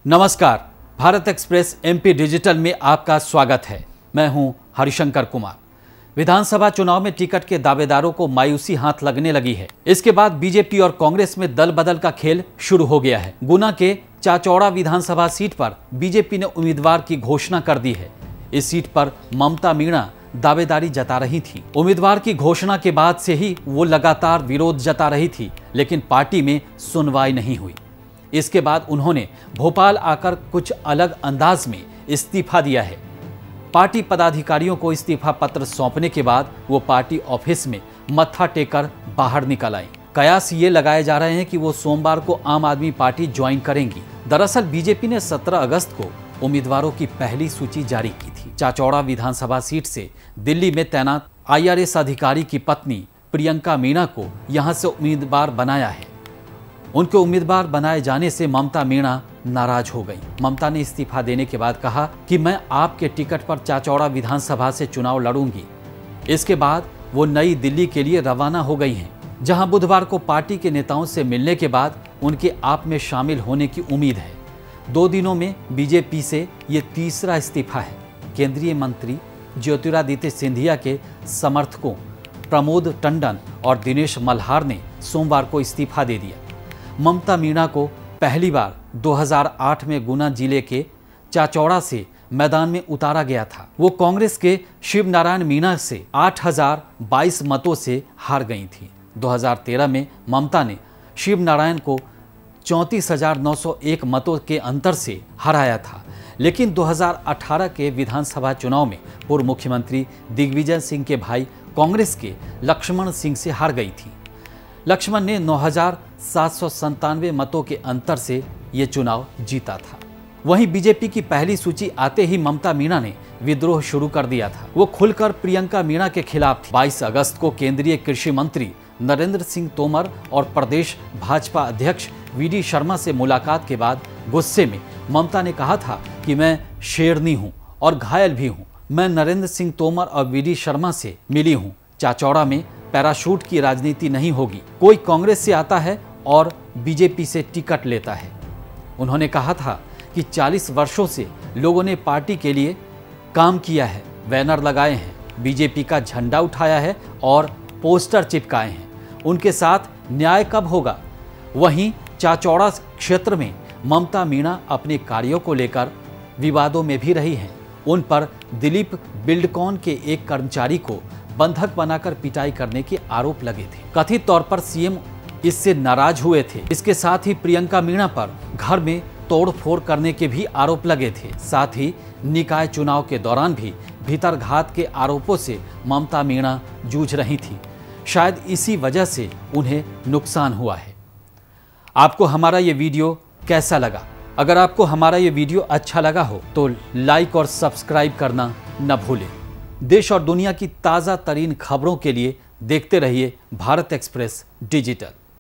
नमस्कार, Bharat express MP digital में आपका स्वागत है। मैं हूं हरिशंकर कुमार। विधानसभा चुनाव में टिकट के दावेदारों को मायूसी हाथ लगने लगी है। इसके बाद बीजेपी और कांग्रेस में दल बदल का खेल शुरू हो गया है। गुना के चाचौड़ा विधानसभा सीट पर बीजेपी ने उम्मीदवार की घोषणा कर दी है। इस सीट पर ममता मीणा दावेदारी जता रही थी। उम्मीदवार की घोषणा के बाद से ही वो लगातार विरोध जता रही थी, लेकिन पार्टी में सुनवाई नहीं हुई। इसके बाद उन्होंने भोपाल आकर कुछ अलग अंदाज में इस्तीफा दिया है। पार्टी पदाधिकारियों को इस्तीफा पत्र सौंपने के बाद वो पार्टी ऑफिस में मत्था टेकर बाहर निकल आई। कयास ये लगाए जा रहे हैं कि वो सोमवार को आम आदमी पार्टी ज्वाइन करेंगी। दरअसल बीजेपी ने 17 अगस्त को उम्मीदवारों की पहली सूची जारी की थी। चाचौड़ा विधानसभा सीट से दिल्ली में तैनात IRS अधिकारी की पत्नी प्रियंका मीणा को यहां से उम्मीदवार बनाया है। उनके उम्मीदवार बनाए जाने से ममता मीणा नाराज हो गई। ममता ने इस्तीफा देने के बाद कहा कि मैं आपके टिकट पर चाचौड़ा विधानसभा से चुनाव लड़ूंगी। इसके बाद वो नई दिल्ली के लिए रवाना हो गई हैं, जहां बुधवार को पार्टी के नेताओं से मिलने के बाद उनके आप में शामिल होने की उम्मीद है। 2 दिनों में बीजेपी से ये तीसरा इस्तीफा है। केंद्रीय मंत्री ज्योतिरादित्य सिंधिया के समर्थकों प्रमोद टंडन और दिनेश मल्हार ने सोमवार को इस्तीफा दे दिया। ममता मीणा को पहली बार 2008 में गुना जिले के चाचौड़ा से मैदान में उतारा गया था। वो कांग्रेस के शिव नारायण मीणा से 8022 मतों से हार गई थी। 2013 में ममता ने शिव नारायण को 34,901 मतों के अंतर से हराया था, लेकिन 2018 के विधानसभा चुनाव में पूर्व मुख्यमंत्री दिग्विजय सिंह के भाई कांग्रेस के लक्ष्मण सिंह से हार गई थी। लक्ष्मण ने 9,797 मतों के अंतर से ये चुनाव जीता था। वहीं बीजेपी की पहली सूची आते ही ममता मीणा ने विद्रोह शुरू कर दिया था। वो खुलकर प्रियंका मीणा के खिलाफ थी। 22 अगस्त को केंद्रीय कृषि मंत्री नरेंद्र सिंह तोमर और प्रदेश भाजपा अध्यक्ष VD शर्मा से मुलाकात के बाद गुस्से में ममता ने कहा था कि मैं शेरनी हूं और घायल भी हूं। मैं नरेंद्र सिंह तोमर और VD शर्मा से मिली हूं। चाचौड़ा में पैराशूट की राजनीति नहीं होगी। कोई कांग्रेस से आता है और बीजेपी से टिकट लेता है। उन्होंने कहा था कि 40 वर्षों से लोगों ने पार्टी के लिए काम किया है, बैनर लगाए हैं, बीजेपी का झंडा उठाया है और पोस्टर चिपकाए हैं। उनके साथ न्याय कब होगा? वहीं चाचौड़ा क्षेत्र में ममता मीणा अपने कार्यों को लेकर विवादों में भी रही हैं। उन पर दिलीप बिल्डकॉन के एक कर्मचारी को बंधक बनाकर पिटाई करने के आरोप लगे थे। कथित तौर पर सीएम इससे नाराज हुए थे। इसके साथ ही प्रियंका मीणा पर घर में तोड़फोड़ करने के भी आरोप लगे थे। साथ ही निकाय चुनाव के दौरान भी भीतरघात के आरोपों से ममता मीणा जूझ रही थी। शायद इसी वजह से उन्हें नुकसान हुआ है। आपको हमारा ये वीडियो कैसा लगा? अगर आपको हमारा ये वीडियो अच्छा लगा हो तो लाइक और सब्सक्राइब करना न भूलें। देश और दुनिया की ताज़ा तरीन खबरों के लिए देखते रहिए भारत एक्सप्रेस डिजिटल।